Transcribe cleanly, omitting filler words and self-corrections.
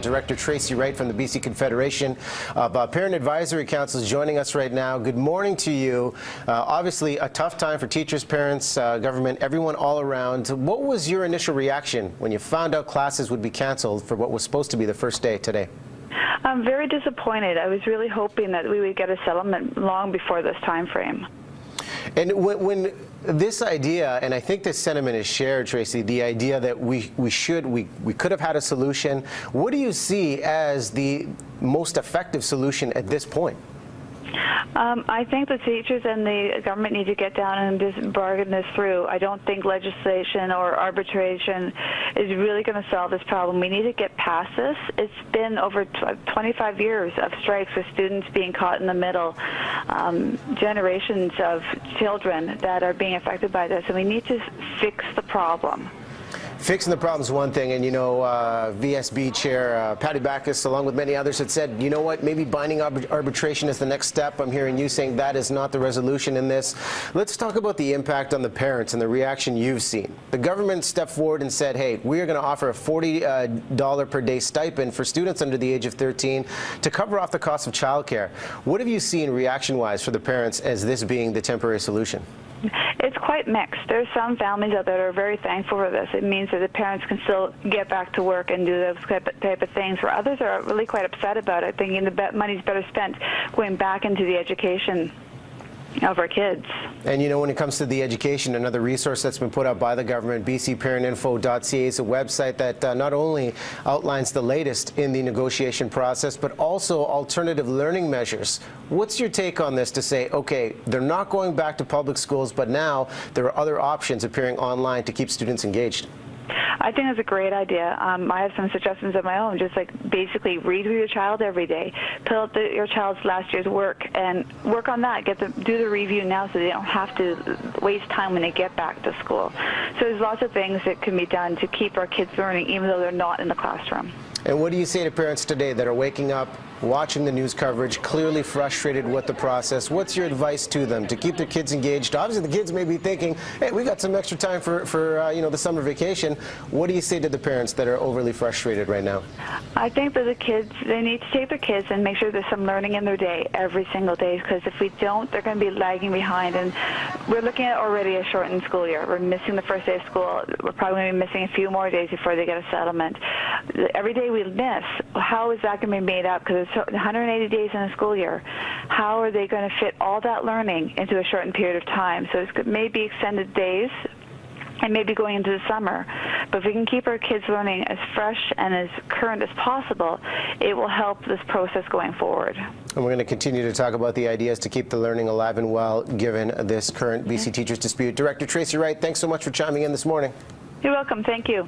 Director Tracy Wright from the BC Confederation of Parent Advisory Council is joining us right now. Good morning to you. Obviously a tough time for teachers, parents, government, everyone all around. What was your initial reaction when you found out classes would be canceled for what was supposed to be the first day today? I'm very disappointed. I was really hoping that we would get a settlement long before this time frame. And when this idea, and I think this sentiment is shared, Tracy, the idea that we could have had a solution, what do you see as the most effective solution at this point? I think the teachers and the government need to get down and just bargain this through. I don't think legislation or arbitration is really going to solve this problem. We need to get past this. It's been over 25 years of strikes with students being caught in the middle, generations of children that are being affected by this, and we need to fix the problem. Fixing the problem is one thing, and you know, VSB Chair Patty Backus, along with many others, had said, you know what, maybe binding arbitration is the next step. I'm hearing you saying that is not the resolution in this. Let's talk about the impact on the parents and the reaction you've seen. The government stepped forward and said, hey, we are going to offer a $40 per day stipend for students under the age of 13 to cover off the cost of childcare. What have you seen reaction-wise for the parents as this being the temporary solution? It's quite mixed. There's some families out there that are very thankful for this. It means that the parents can still get back to work and do those type of things. For others are really quite upset about it, thinking the money's better spent going back into the education of our kids. And you know, when it comes to the education, another resource that's been put out by the government, bcparentinfo.ca, is a website that not only outlines the latest in the negotiation process, but also alternative learning measures. What's your take on this to say, okay, they're not going back to public schools, but now there are other options appearing online to keep students engaged? I think that's a great idea. I have some suggestions of my own, just like basically read with your child every day, pull out your child's last year's work and work on that. Do the review now so they don't have to waste time when they get back to school. So there's lots of things that can be done to keep our kids learning even though they're not in the classroom. And what do you say to parents today that are waking up, watching the news coverage, clearly frustrated with the process? What's your advice to them to keep their kids engaged? Obviously, the kids may be thinking, hey, we got some extra time for you know, the summer vacation. What do you say to the parents that are overly frustrated right now? I think for the kids, they need to take their kids and make sure there's some learning in their day every single day, because if we don't, they're going to be lagging behind. And we're looking at already a shortened school year. We're missing the first day of school. We're probably going to be missing a few more days before they get a settlement. Every day we miss, how is that going to be made up? Because it's 180 days in a school year. How are they going to fit all that learning into a shortened period of time? So it's maybe extended days and maybe going into the summer. But if we can keep our kids learning as fresh and as current as possible, it will help this process going forward. And we're going to continue to talk about the ideas to keep the learning alive and well given this current BC teachers dispute. Director Tracy Wright, thanks so much for chiming in this morning. You're welcome. Thank you.